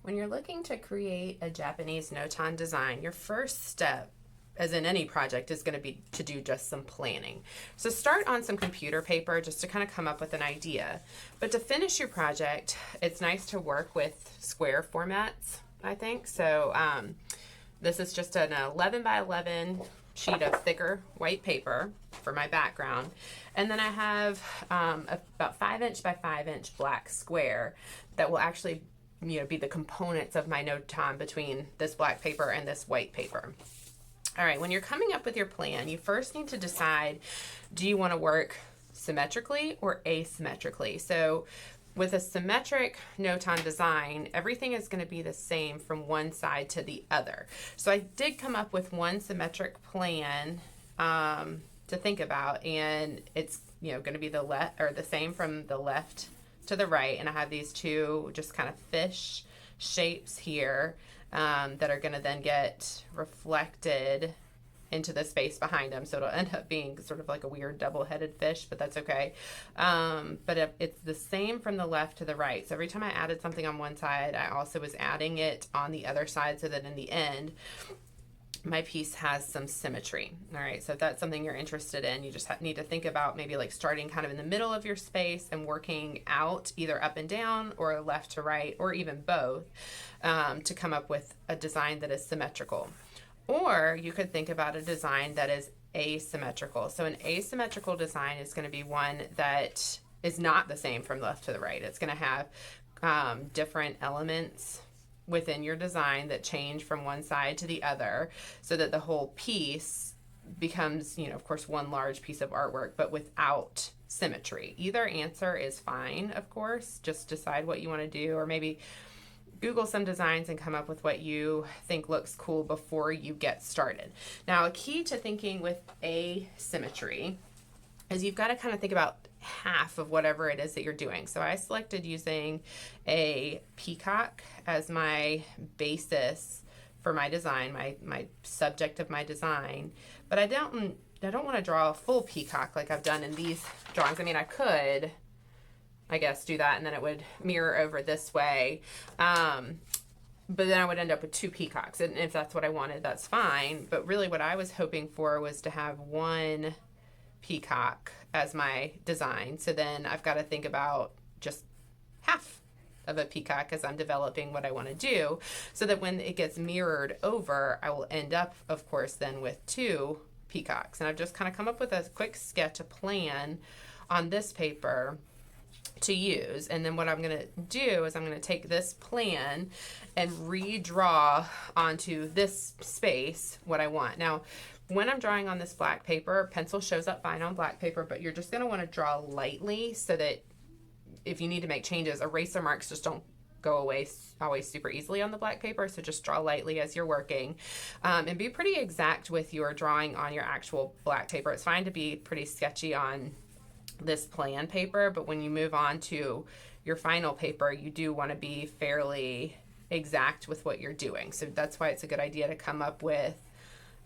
When you're looking to create a Japanese Notan design, your first step, as in any project, is going to be to do just some planning. So start on some computer paper just to kind of come up with an idea. But to finish your project, it's nice to work with square formats, I think. So this is just an 11 by 11 sheet of thicker white paper for my background. And then I have about 5" by 5" black square that will actually be the components of my Notan between this black paper and this white paper. All right, when you're coming up with your plan, you first need to decide, do you want to work symmetrically or asymmetrically? So with a symmetric Notan design, everything is going to be the same from one side to the other. So I did come up with one symmetric plan to think about, and it's going to be the same from the left to the right, and I have these two just kind of fish shapes here that are going to then get reflected into the space behind them, so it'll end up being sort of like a weird double-headed fish, but that's okay. But it's the same from the left to the right, so every time I added something on one side, I also was adding it on the other side, so that in the end my piece has some symmetry. All right, so if that's something you're interested in, you just need to think about maybe like starting kind of in the middle of your space and working out either up and down or left to right or even both to come up with a design that is symmetrical. Or you could think about a design that is asymmetrical. So an asymmetrical design is going to be one that is not the same from left to the right. It's going to have different elements within your design that change from one side to the other, so that the whole piece becomes, of course, one large piece of artwork, but without symmetry. Either answer is fine, of course. Just decide what you want to do, or maybe Google some designs and come up with what you think looks cool before you get started. Now, a key to thinking with asymmetry is you've got to kind of think about half of whatever it is that you're doing. So I selected using a peacock as my basis for my design, my subject of my design, but I don't want to draw a full peacock like I've done in these drawings. I mean, I could, I guess, do that and then it would mirror over this way. But then I would end up with two peacocks, and if that's what I wanted, that's fine. But really what I was hoping for was to have one peacock as my design. So then I've got to think about just half of a peacock as I'm developing what I want to do, so that when it gets mirrored over, I will end up, of course, then with two peacocks. And I've just kind of come up with a quick sketch, a plan on this paper to use. And then what I'm going to do is I'm going to take this plan and redraw onto this space what I want. Now, when I'm drawing on this black paper, pencil shows up fine on black paper, but you're just going to want to draw lightly, so that if you need to make changes, eraser marks just don't go away always super easily on the black paper. So just draw lightly as you're working, and be pretty exact with your drawing on your actual black paper. It's fine to be pretty sketchy on this plan paper, but when you move on to your final paper, you do want to be fairly exact with what you're doing. So that's why it's a good idea to come up with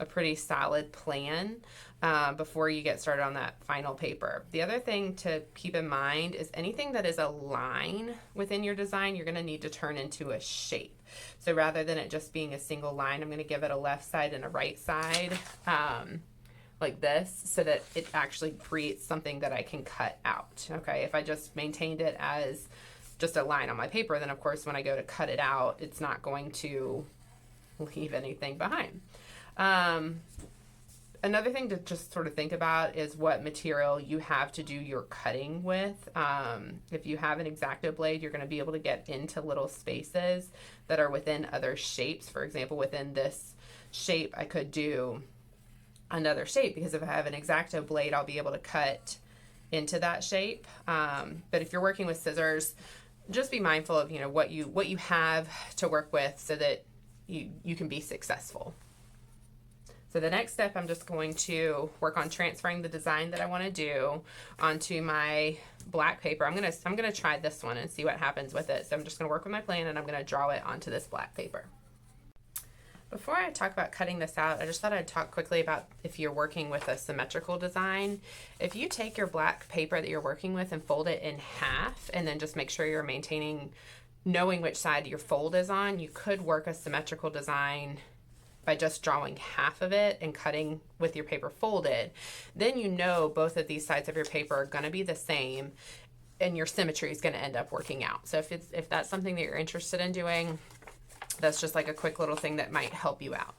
a pretty solid plan before you get started on that final paper. The other thing to keep in mind is anything that is a line within your design, you're going to need to turn into a shape. So rather than it just being a single line, I'm going to give it a left side and a right side like this, so that it actually creates something that I can cut out. Okay, if I just maintained it as just a line on my paper, then of course when I go to cut it out, it's not going to leave anything behind. Another thing to just sort of think about is what material you have to do your cutting with. If you have an X-Acto blade, you're going to be able to get into little spaces that are within other shapes. For example, within this shape, I could do another shape, because if I have an X-Acto blade, I'll be able to cut into that shape. But if you're working with scissors, just be mindful of what you have to work with, so that you can be successful. So the next step, I'm just going to work on transferring the design that I want to do onto my black paper. I'm gonna try this one and see what happens with it. So I'm just gonna work with my plan, and I'm gonna draw it onto this black paper. Before I talk about cutting this out, I just thought I'd talk quickly about if you're working with a symmetrical design. If you take your black paper that you're working with and fold it in half, and then just make sure you're maintaining knowing which side your fold is on, you could work a symmetrical design by just drawing half of it and cutting with your paper folded. Then you know both of these sides of your paper are going to be the same, and your symmetry is going to end up working out. So if that's something that you're interested in doing, that's just like a quick little thing that might help you out.